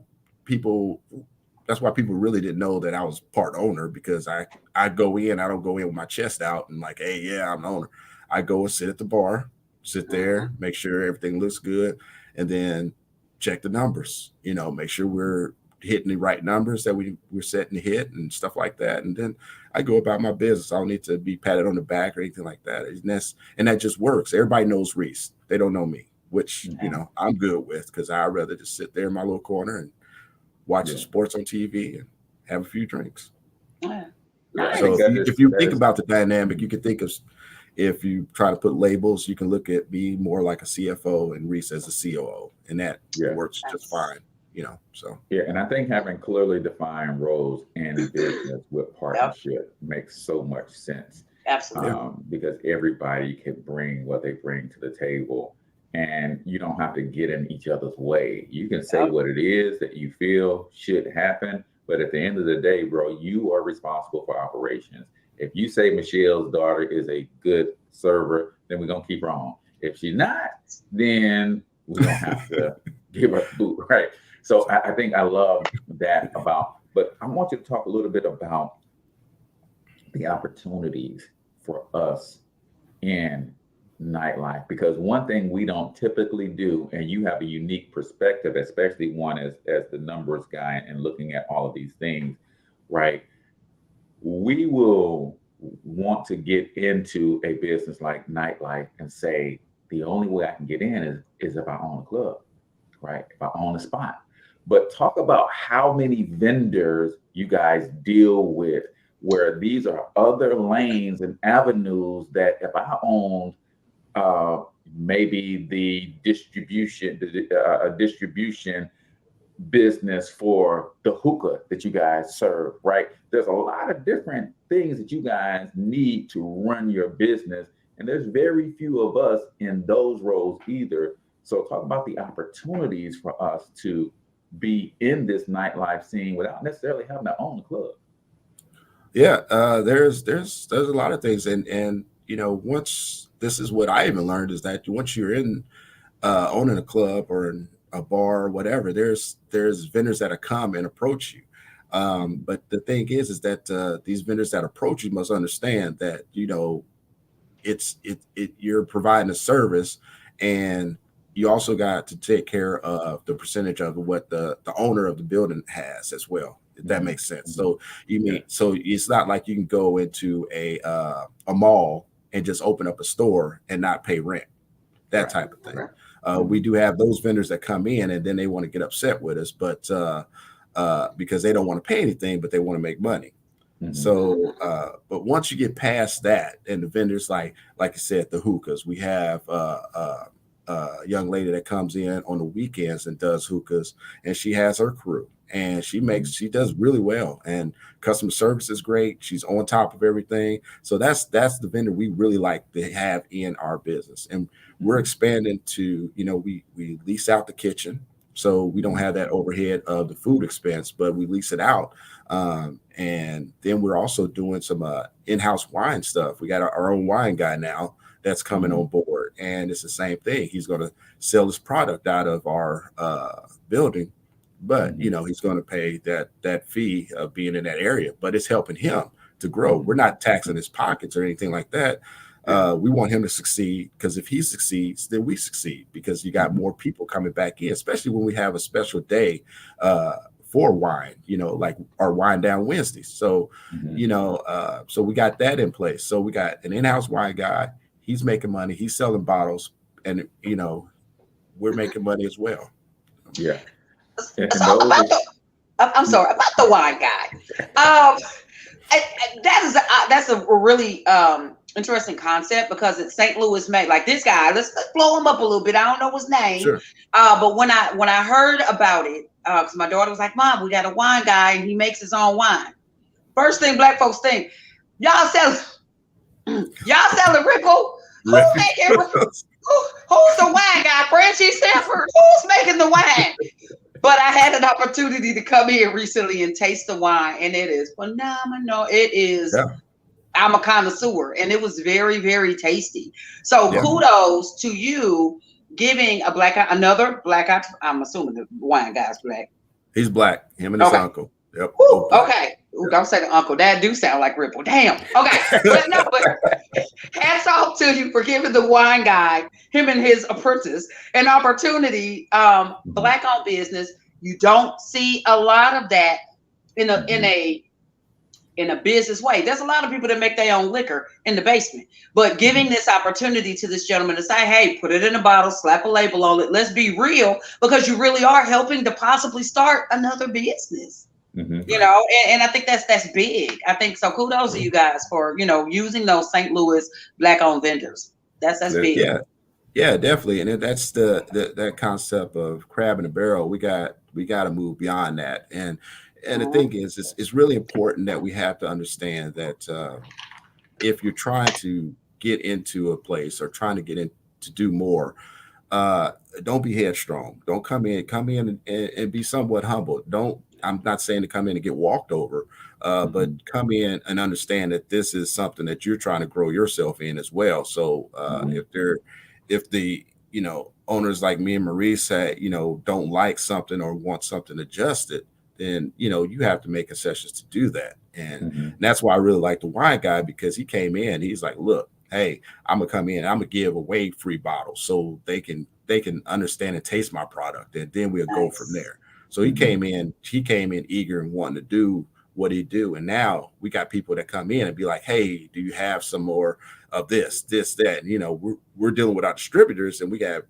that's why people really didn't know that I was part owner, because I go in, I don't go in with my chest out and like, hey, yeah, I'm the owner. I go and sit at the bar, sit there, make sure everything looks good, and then check the numbers, make sure we're hitting the right numbers that we're setting to hit and stuff like that. And then I go about my business. I don't need to be patted on the back or anything like that. And that just works. Everybody knows Reese. They don't know me, which, I'm good with, because I'd rather just sit there in my little corner and watch the sports on TV and have a few drinks. Yeah. So if you think about the dynamic, you can think of, if you try to put labels, you can look at me more like a CFO and Reese as a COO, and that works just fine, so. Yeah, and I think having clearly defined roles in business with partnership makes so much sense. Absolutely. Because everybody can bring what they bring to the table, and you don't have to get in each other's way. You can say what it is that you feel should happen, but at the end of the day, bro, you are responsible for operations. If you say Michelle's daughter is a good server, then we're going to keep her on. If she's not, then we don't have to give her food, right? So I think I love that but I want you to talk a little bit about the opportunities for us in nightlife, because one thing we don't typically do, and you have a unique perspective, especially one as the numbers guy and looking at all of these things, right? We will want to get into a business like nightlife and say, the only way I can get in is if I own a club, right? If I own a spot. But talk about how many vendors you guys deal with, where these are other lanes and avenues that if I owned maybe the distribution business for the hookah that you guys serve, right? There's a lot of different things that you guys need to run your business, and there's very few of us in those roles either. So talk about the opportunities for us to be in this nightlife scene without necessarily having to own a club. Yeah, there's a lot of things, and once, this is what I even learned, is that once you're in owning a club or in a bar or whatever, there's vendors that come and approach you. But the thing is that these vendors that approach you must understand that you're providing a service, and you also got to take care of the percentage of what the owner of the building has as well, if that makes sense. So so it's not like you can go into a mall and just open up a store and not pay rent, that type of thing. We do have those vendors that come in and then they want to get upset with us, but because they don't want to pay anything, but they want to make money. So, but once you get past that, and the vendors, like you said, the hookahs, we have a young lady that comes in on the weekends and does hookahs, and she has her crew, and she does really well, and customer service is great. She's on top of everything. So that's the vendor we really like to have in our business. And we're expanding to, we lease out the kitchen, so we don't have that overhead of the food expense, but we lease it out. And then we're also doing some in-house wine stuff. We got our own wine guy now that's coming on board, and it's the same thing. He's going to sell his product out of our building, but he's going to pay that fee of being in that area, but it's helping him to grow. We're not taxing his pockets or anything like that. We want him to succeed, because if he succeeds, then we succeed, because you got more people coming back in, especially when we have a special day for wine, like our Wine Down Wednesdays. So, so we got that in place. So we got an in-house wine guy. He's making money. He's selling bottles, and we're making money as well. Yeah. I'm sorry about the wine guy. That's a really interesting concept, because it's St. Louis made. Like this guy, let's blow him up a little bit. I don't know his name, sure. But when I heard about it, because my daughter was like, "Mom, we got a wine guy and he makes his own wine." First thing black folks think, y'all selling Ripple? Who's making? Who's the wine guy? Francie Sanford? Who's making the wine? But I had an opportunity to come here recently and taste the wine, and it is phenomenal. It is. Yeah. I'm a connoisseur, and it was very, very tasty. So kudos to you giving another black eye. I'm assuming the wine guy's black. He's black. Him and his uncle. Yep. Ooh, okay. Ooh, don't say the uncle. That do sound like Ripple. Damn. Okay. But hats off to you for giving the wine guy, him and his apprentice, an opportunity. Black-owned business. You don't see a lot of that in a business way. There's a lot of people that make their own liquor in the basement, but giving this opportunity to this gentleman to say, "Hey, put it in a bottle, slap a label on it. Let's be real," because you really are helping to possibly start another business. And I think that's big. I think so. Kudos to you guys for using those St. Louis black-owned vendors. That's big. Yeah, definitely. And that's that concept of crab in a barrel. We got to move beyond that. And the thing is, it's really important that we have to understand that if you're trying to get into a place or trying to get in to do more, don't be headstrong. Don't come in and be somewhat humble. I'm not saying to come in and get walked over, but come in and understand that this is something that you're trying to grow yourself in as well. So if the owners like me and Maurice don't like something or want something adjusted, then you have to make concessions to do that. And that's why I really like the wine guy, because he came in, he's like, "Look, hey, I'm gonna come in, I'm gonna give away free bottles so they can understand and taste my product, and then we'll go from there." So he came in eager and wanting to do what he do. And now we got people that come in and be like, "Hey, do you have some more of this, that?" And, we're dealing with our distributors, and we have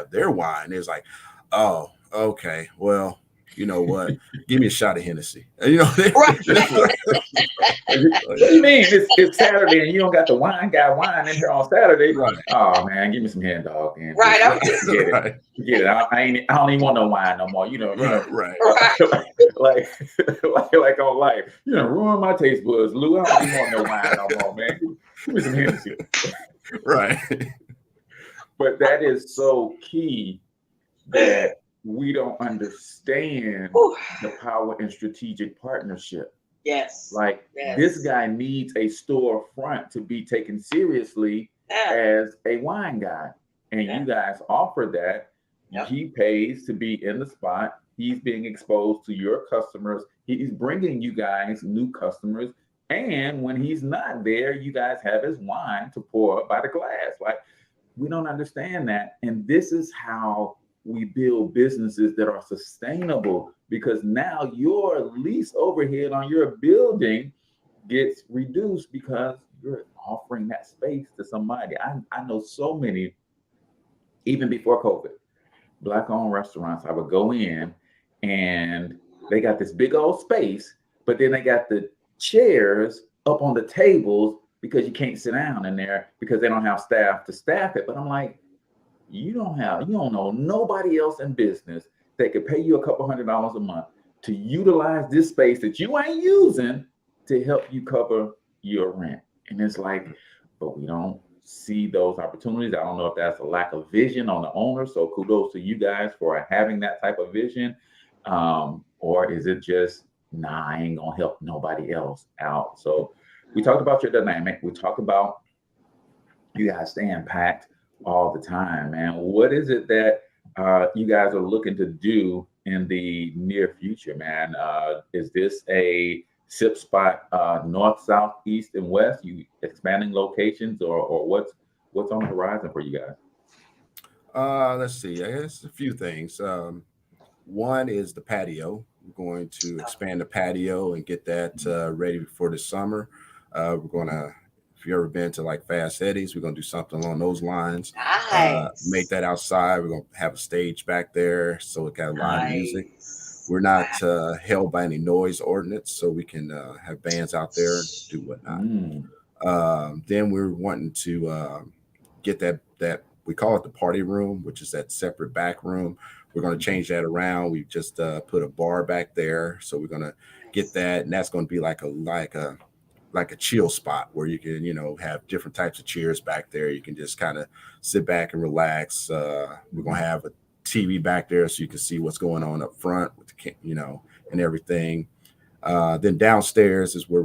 their wine. It's like, "Oh, okay, well, you know what? Give me a shot of Hennessy. You know, Right. What do you mean? It's Saturday and you don't got the wine guy wine in here on Saturday? Right. Oh man, give me some hand dog. Man. Right. Forget it. Right. Forget it. I don't even want no wine no more. Right. like on life. You know, ruin my taste buds, Lou. I don't even want no wine no more, man. Give me some Hennessy. Right. But that is so key that we don't understand the power in strategic partnership. Yes. Like this guy needs a storefront to be taken seriously as a wine guy. And you guys offer that. Yep. He pays to be in the spot. He's being exposed to your customers. He's bringing you guys new customers. And when he's not there, you guys have his wine to pour up by the glass. Like, we don't understand that. And this is how we build businesses that are sustainable, because now your lease overhead on your building gets reduced because you're offering that space to somebody. I know so many, even before COVID, Black-owned restaurants. I would go in and they got this big old space, but then they got the chairs up on the tables because you can't sit down in there because they don't have staff to staff it. But I'm like, you don't know nobody else in business that could pay you a couple $100 a month to utilize this space that you ain't using to help you cover your rent. And it's like, but we don't see those opportunities. I don't know if that's a lack of vision on the owner. So kudos to you guys for having that type of vision. Or is it just, nah, I ain't gonna help nobody else out. So we talked about your dynamic. We talked about you guys staying packed all the time, man. What is it that you guys are looking to do in the near future, man? Is this a sip spot, north, south, east, and west? You expanding locations, or what's on the horizon for you guys? Let's see. I guess a few things. One is the patio. We're going to expand the patio and get that ready before the summer. We're going to, if you've ever been to like Fast Eddie's, we're going to do something along those lines. Nice. Make that outside. We're going to have a stage back there, so it got live music. We're not held by any noise ordinance, so we can have bands out there and do whatnot. Then we're wanting to get that we call it the party room, which is that separate back room. We're going to change that around. We just put a bar back there, so we're going to get that, and that's going to be like a chill spot where you can, have different types of chairs back there. You can just kind of sit back and relax. We're going to have a TV back there so you can see what's going on up front with the, and everything. Then downstairs is where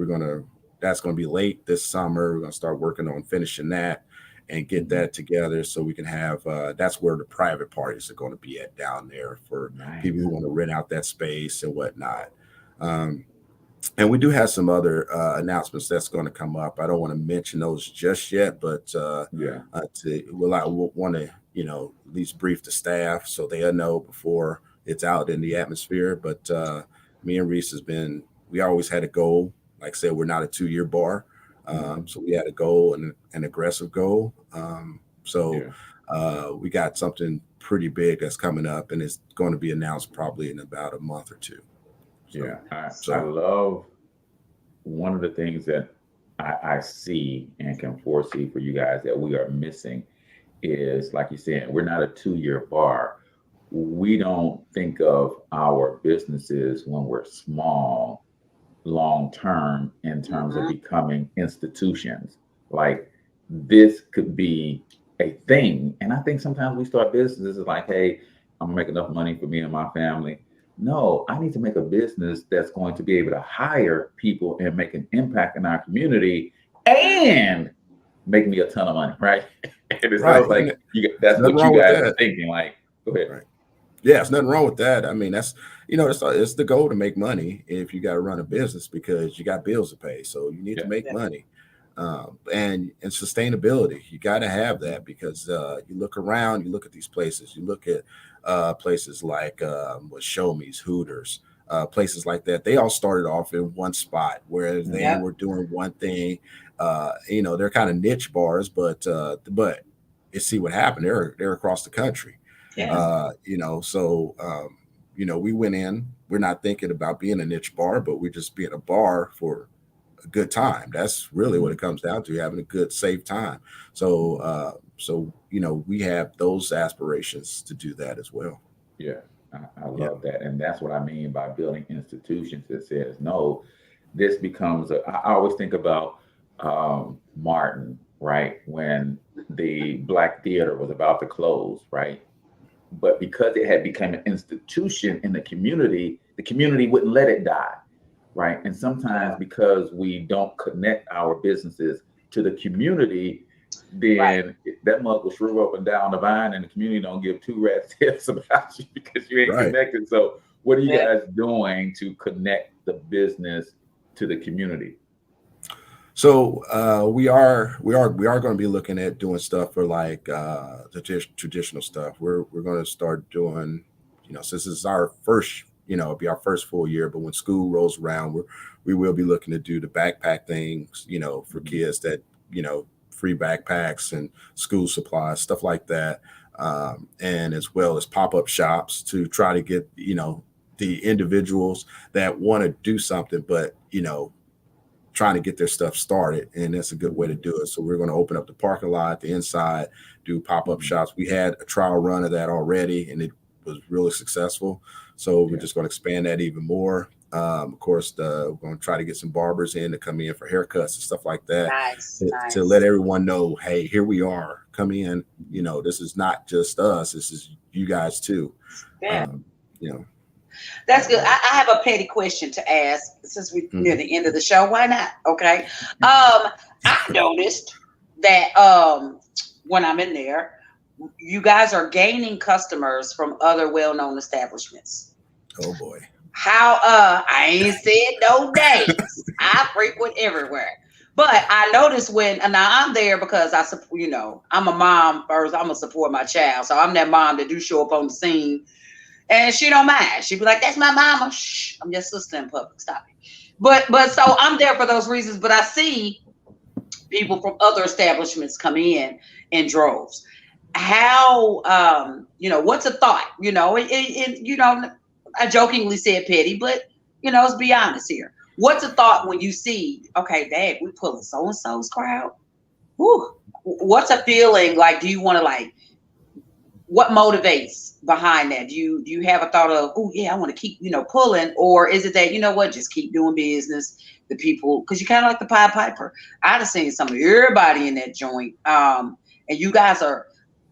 that's going to be late this summer. We're going to start working on finishing that and get that together so we can have, that's where the private parties are going to be at down there for people who want to rent out that space and whatnot. And we do have some other announcements that's going to come up. I don't want to mention those just yet, but I want to, at least brief the staff so they know before it's out in the atmosphere. But me and Reese we always had a goal. Like I said, we're not a 2-year bar. So we had a goal, and an aggressive goal. We got something pretty big that's coming up, and it's going to be announced probably in about a month or two. I love one of the things that I see and can foresee for you guys that we are missing is, like you said, we're not a 2-year bar. We don't think of our businesses when we're small long term in terms of becoming institutions. Like, this could be a thing. And I think sometimes we start businesses like, hey, I'm gonna make enough money for me and my family. No, I need to make a business that's going to be able to hire people and make an impact in our community and make me a ton of money, right? And it sounds like that's what you guys are thinking. Like, go ahead. Right. Yeah, there's nothing wrong with that. I mean, that's, it's the goal to make money if you got to run a business because you got bills to pay. So you need to make money. And sustainability, you got to have that because you look around, you look at these places, you look at places like Show Me's, Hooters, places like that. They all started off in one spot where they were doing one thing. They're kind of niche bars, but you see what happened. They're across the country. we went in, we're not thinking about being a niche bar, but we're just being a bar for a good time. That's really what it comes down to, having a good, safe time. So, we have those aspirations to do that as well. Yeah, I love that. And that's what I mean by building institutions that says, no, this becomes I always think about Martin, right? When the Black Theater was about to close, right? But because it had become an institution in the community wouldn't let it die, right? And sometimes because we don't connect our businesses to the community, then that mug will shrivel up and down the vine, and the community don't give two rat's tails about you because you ain't connected. So what are you guys doing to connect the business to the community? So we are going to be looking at doing stuff for like the traditional stuff. We're going to start doing, since this is our first, it'll be our first full year, but when school rolls around, we will be looking to do the backpack things, for kids that, free backpacks and school supplies, stuff like that. And as well as pop-up shops to try to get, the individuals that want to do something, but, trying to get their stuff started. And that's a good way to do it. So we're going to open up the parking lot, the inside, do pop-up shops. We had a trial run of that already, and it was really successful. So we're just going to expand that even more. Of course, we're going to try to get some barbers in to come in for haircuts and stuff like that. To let everyone know, hey, here we are. Come in. This is not just us. This is you guys too. Yeah. That's good. I have a petty question to ask since we're near the end of the show. Why not? Okay. I noticed that when I'm in there, you guys are gaining customers from other well-known establishments. Oh boy. How I ain't said no names. I frequent everywhere. But I noticed now I'm there because I'm a mom first. I'm gonna support my child. So I'm that mom that do show up on the scene. And she don't mind. She'd be like, that's my mama. Shh, I'm your sister in public. Stop it. But so I'm there for those reasons. But I see people from other establishments come in droves. How, what's a thought? I jokingly said petty, but, let's be honest here. What's a thought when you see, okay, Dad, we pulling so-and-so's crowd? Whew. What's a feeling like? Do you want to what motivates behind that? Do you have a thought of, oh yeah, I want to keep, pulling, or is it that, just keep doing business, the people, because you kind of like the Pied Piper. I've seen some of everybody in that joint. And you guys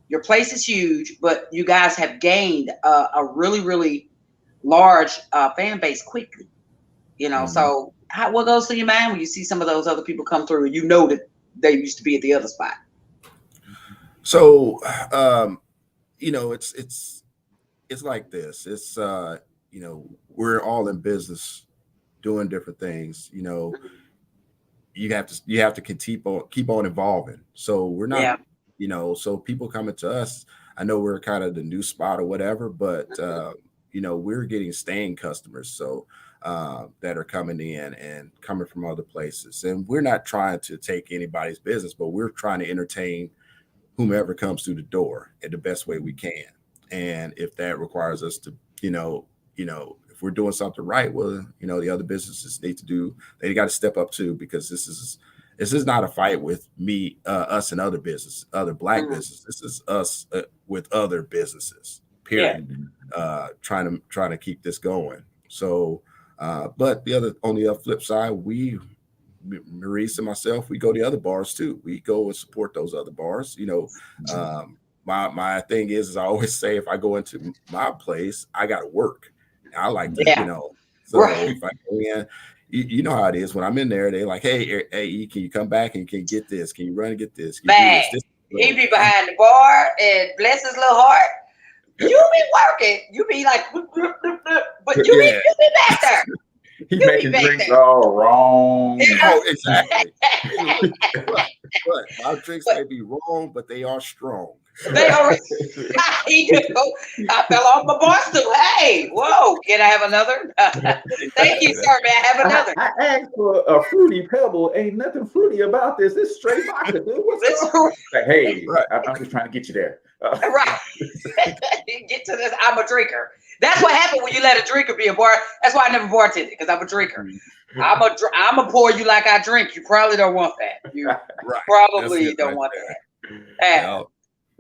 your place is huge, but you guys have gained a really, really large fan base quickly, so what goes through your mind when you see some of those other people come through and that they used to be at the other spot? So, it's like this. It's we're all in business, doing different things. You have to keep on evolving. So we're not, so people coming to us. I know we're kind of the new spot or whatever, but we're getting staying customers. So that are coming in and coming from other places, and we're not trying to take anybody's business, but we're trying to entertain whomever comes through the door in the best way we can. And if that requires us to, if we're doing something right, well, the other businesses they got to step up too, because this is not a fight with me, us and other Black businesses. This is us with other businesses, period. Trying to keep this going. So, but on the flip side, Maurice and myself, we go to other bars too. We go and support those other bars. My thing is I always say, if I go into my place, I got to work. I like to, so if I go in, you know how it is when I'm in there, they like, hey, can you come back and can you get this? Can you run and get this? Man, he be behind the bar and bless his little heart. You be working. You be like, but you be back there. He's making drinks all wrong. Oh, exactly. but our drinks may be wrong, but they are strong. They are. I fell off my bar stool. Hey, whoa! Can I have another? Thank you, sir. May I have another? I asked for a fruity pebble. Ain't nothing fruity about this. This straight vodka, dude. What's going on? Like, hey, I'm just trying to get you there. Right. Get to this. I'm a drinker. That's what happened when you let a drinker be a bar. That's why I never bartended, because I'm a drinker. I'm a pour you like I drink. You probably don't want that. You probably don't want that. Yeah.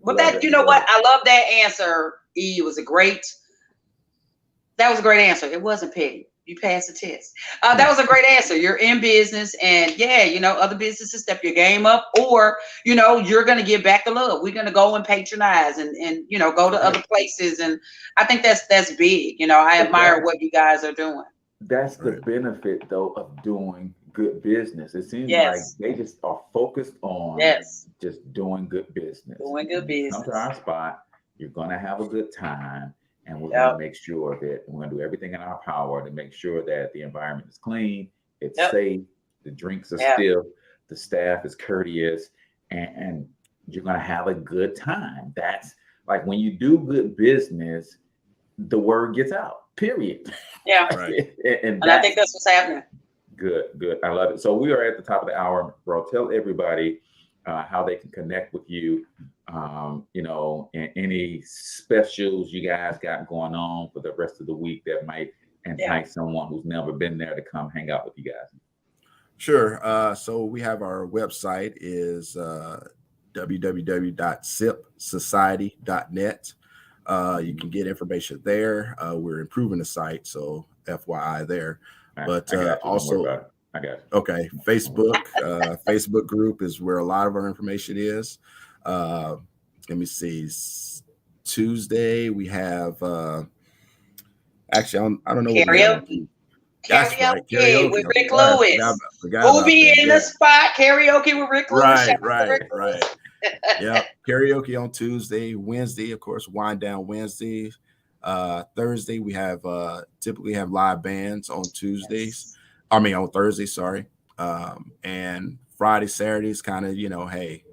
But that, you know what? I love that answer. It was a great answer. It wasn't petty. You passed the test. That was a great answer. You're in business, and yeah, you know, other businesses step your game up, or, you know, you're going to give back the love. We're going to go and patronize and, you know, go to other places. And I think that's big. You know, I admire what you guys are doing. That's the benefit, though, of doing good business. It seems like they just are focused on just doing good business. Doing good business. Come to our spot. You're going to have a good time. And we're going to make sure that we're going to do everything in our power to make sure that the environment is clean, it's safe, the drinks are still, the staff is courteous, and you're going to have a good time. That's like when you do good business, the word gets out, period. Yeah. and I think that's what's happening. Good. I love it. So we are at the top of the hour, bro. Tell everybody how they can connect with you. You know, and any specials you guys got going on for the rest of the week that might entice someone who's never been there to come hang out with you guys. Sure. So we have our website is www.sipsociety.net. You can get information there. We're improving the site, so FYI there. But also, I got it. Okay, Facebook. Facebook group is where a lot of our information is. Let me see. Tuesday we have actually I don't know. Karaoke. That's right. Karaoke with Rick Lewis. Who be in the spot? Karaoke with Rick Lewis. Right. Yeah. Karaoke on Tuesday. Wednesday, of course, Wind Down Wednesday. Thursday we have typically have live bands on Tuesdays. I mean on Thursday, sorry. And Friday, Saturdays kind of, you know, hey,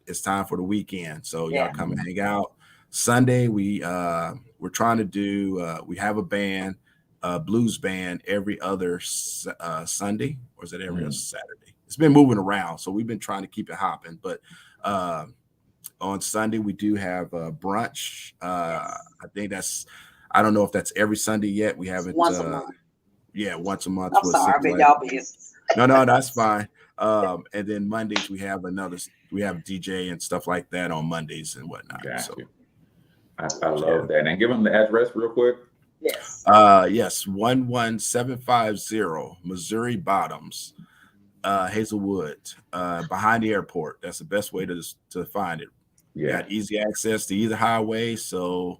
it's time for the weekend. So y'all come and hang out. Sunday, we're trying to do, we have a band, blues band every other Sunday, or is it every other Saturday? It's been moving around. So we've been trying to keep it hopping. But on Sunday, we do have brunch. I think I don't know if that's every Sunday yet. We haven't. Once a month. Yeah, once a month. I'm sorry, I've been y'all business. No, that's fine. And then Mondays we have DJ and stuff like that on Mondays and whatnot. So I love that. And give them the address real quick. Yes. 11750 Missouri Bottoms, Hazelwood, behind the airport. That's the best way to find it. Yeah, got easy access to either highway, so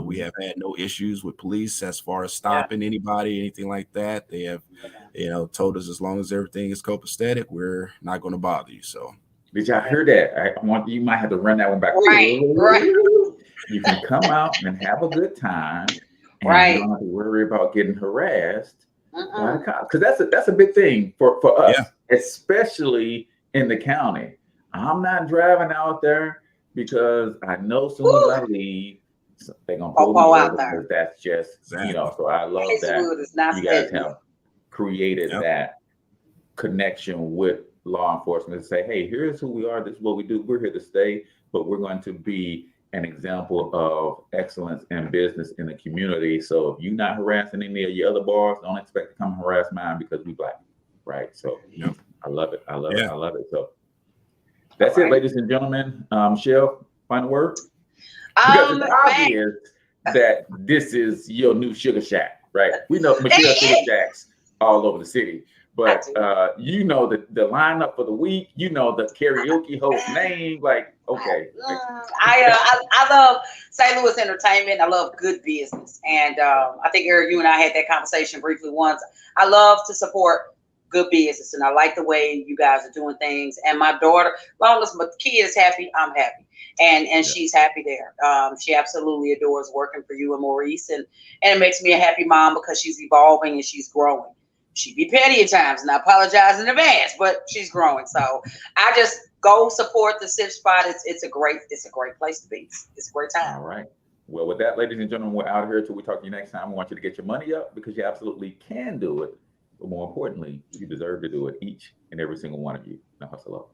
we have had no issues with police as far as stopping anybody, anything like that. They have, told us as long as everything is copacetic, we're not going to bother you. So, did y'all hear that? You might have to run that one back. Right. You can come out and have a good time, and you don't have to worry about getting harassed by the cops, because that's a big thing for us, especially in the county. I'm not driving out there because I know as soon as I leave, they're gonna pull me out there. That's just So I love that you guys have created that connection with law enforcement to say, hey, here's who we are. This is what we do. We're here to stay, but we're going to be an example of excellence in business in the community. So if you're not harassing any of your other bars, don't expect to come harass mine because we Black, right? So I love it. I love it. So. That's it, ladies and gentlemen. Michelle, final word? Because it's obvious that this is your new Sugar Shack, right? We know Michelle Sugar Shacks all over the city, but you know the lineup for the week. You know the karaoke host name. Like, okay. I love St. Louis entertainment. I love good business, and I think Eric, you and I had that conversation briefly once. I love to support good business, and I like the way you guys are doing things. And my daughter, as long as my kid is happy, I'm happy, and she's happy there. She absolutely adores working for you and Maurice, and it makes me a happy mom because she's evolving and she's growing. She be petty at times, and I apologize in advance, but she's growing. So I just go support the Sip Spot. It's a great place to be. It's a great time. All right. Well, with that, ladies and gentlemen, we're out here till we talk to you next time. We want you to get your money up because you absolutely can do it. But more importantly, you deserve to do it, each and every single one of you. Now, hustle up.